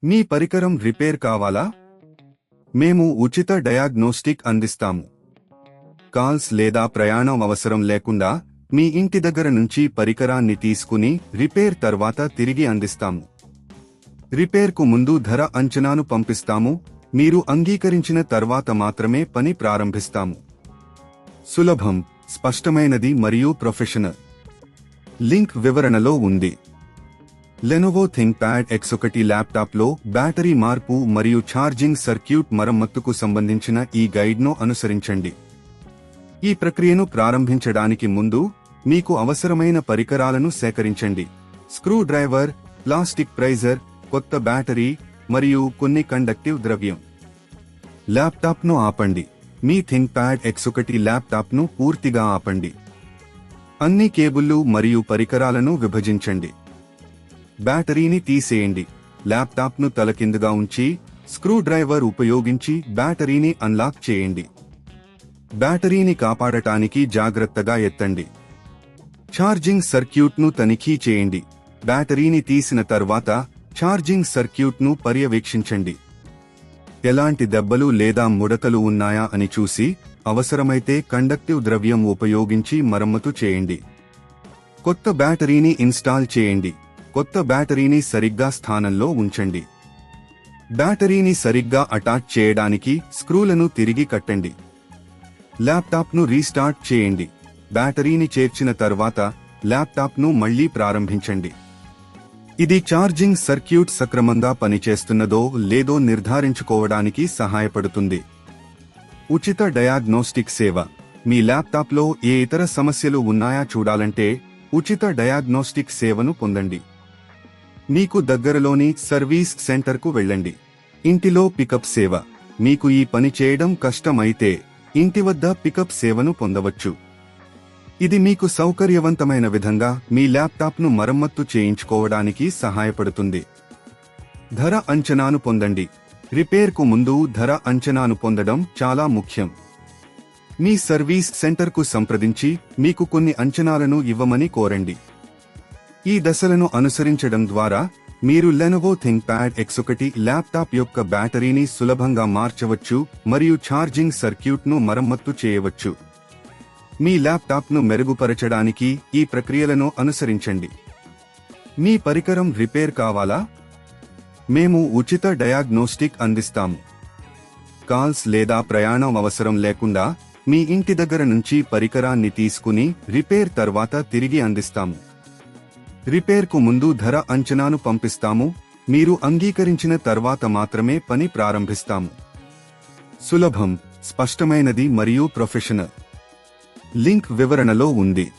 మీ పరికరం రిపేర్ కావాలా? మేము ఉచిత డయాగ్నోస్టిక్ అందిస్తాము. కాల్స్ లేదా ప్రయాణం అవసరం లేకుండా మీ ఇంటి దగ్గర నుంచి పరికరాన్ని తీసుకుని రిపేర్ తర్వాత తిరిగి అందిస్తాము. రిపేర్కు ముందు ధర అంచనాను పంపిస్తాము. మీరు అంగీకరించిన తర్వాత మాత్రమే పని ప్రారంభిస్తాము. సులభం, స్పష్టమైనది మరియు ప్రొఫెషనల్. లింక్ వివరణలో ఉంది. లెనోవో థింక్ప్యాడ్ X1 ల్యాప్టాప్లో బ్యాటరీ మార్పు మరియు ఛార్జింగ్ సర్క్యూట్ మరమ్మతుకు సంబంధించిన ఈ గైడ్ను అనుసరించండి. ఈ ప్రక్రియను ప్రారంభించడానికి ముందు మీకు అవసరమైన పరికరాలను సేకరించండి. స్క్రూ డ్రైవర్, ప్లాస్టిక్ ప్రైజర్, కొత్త బ్యాటరీ మరియు కొన్ని కండక్టివ్ ద్రవ్యం. ల్యాప్టాప్ను ఆపండి. మీ థింక్ప్యాడ్ X1 ల్యాప్టాప్ను పూర్తిగా ఆపండి. అన్ని కేబుళ్లు మరియు పరికరాలను విభజించండి. బ్యాటరీని తీసేయండి. ల్యాప్టాప్ను తలకిందుగా ఉంచి స్క్రూ డ్రైవర్ ఉపయోగించి బ్యాటరీని అన్లాక్ చేయండి. బ్యాటరీని కాపాడటానికి జాగ్రత్తగా ఎత్తండి. ఛార్జింగ్ సర్క్యూట్ను తనిఖీ చేయండి. బ్యాటరీని తీసిన తర్వాత ఛార్జింగ్ సర్క్యూట్ను పర్యవేక్షించండి. ఎలాంటి దెబ్బలు లేదా ముడతలు ఉన్నాయా అని చూసి అవసరమైతే కండక్టివ్ ద్రవ్యం ఉపయోగించి మరమ్మతు చేయండి. కొత్త బ్యాటరీని ఇన్స్టాల్ చేయండి. కొత్త బ్యాటరీని సరిగ్గా స్థానంలో ఉంచండి. బ్యాటరీని సరిగ్గా అటాచ్ చేయడానికి స్క్రూలను తిరిగి కట్టండి. ల్యాప్టాప్ను రీస్టార్ట్ చేయండి. బ్యాటరీని చేర్చిన తర్వాత ల్యాప్టాప్ను మళ్లీ ప్రారంభించండి. ఇది ఛార్జింగ్ సర్క్యూట్ సక్రమంగా పనిచేస్తున్నదో లేదో నిర్ధారించుకోవడానికి సహాయపడుతుంది. ఉచిత డయాగ్నోస్టిక్ సేవ. మీ ల్యాప్టాప్లో ఏ ఇతర సమస్యలు ఉన్నాయా చూడాలంటే ఉచిత డయాగ్నోస్టిక్ సేవను పొందండి. మీకు దగ్గరలోని సర్వీస్ సెంటర్కు వెళ్ళండి. ఇంటిలో పికప్ సేవ. మీకు ఈ పని చేయడం కష్టమైతే ఇంటి వద్ద పికప్ సేవను పొందవచ్చు. ఇది మీకు సౌకర్యవంతమైన విధంగా మీ ల్యాప్టాప్ను మరమ్మత్తు చేయించుకోవడానికి సహాయపడుతుంది. ధర అంచనాను పొందండి. రిపేర్కు ముందు ధర అంచనాను పొందడం చాలా ముఖ్యం. మీ సర్వీస్ సెంటర్కు సంప్రదించి మీకు కొన్ని అంచనాలను ఇవ్వమని కోరండి. ఈ దశలను అనుసరించడం ద్వారా మీరు లెనోవో థింక్ప్యాడ్ X1 ల్యాప్టాప్ యొక్క బ్యాటరీని సులభంగా మార్చవచ్చు మరియు ఛార్జింగ్ సర్క్యూట్ను మరమ్మత్తు చేయవచ్చు. మీ ల్యాప్టాప్ను మెరుగుపరచడానికి ఈ ప్రక్రియలను అనుసరించండి. మీ పరికరం రిపేర్ కావాలా? మేము ఉచిత డయాగ్నోస్టిక్ అందిస్తాము. కాల్స్ లేదా ప్రయాణం అవసరం లేకుండా మీ ఇంటి దగ్గర నుంచి పరికరాన్ని తీసుకుని రిపేర్ తర్వాత తిరిగి అందిస్తాము. రిపేర్కు ముందు ధర అంచనాను పంపిస్తాము. మీరు అంగీకరించిన తర్వాత మాత్రమే పని ప్రారంభిస్తాము. సులభం, స్పష్టమైనది మరియు ప్రొఫెషనల్. లింక్ వివరణలో ఉంది.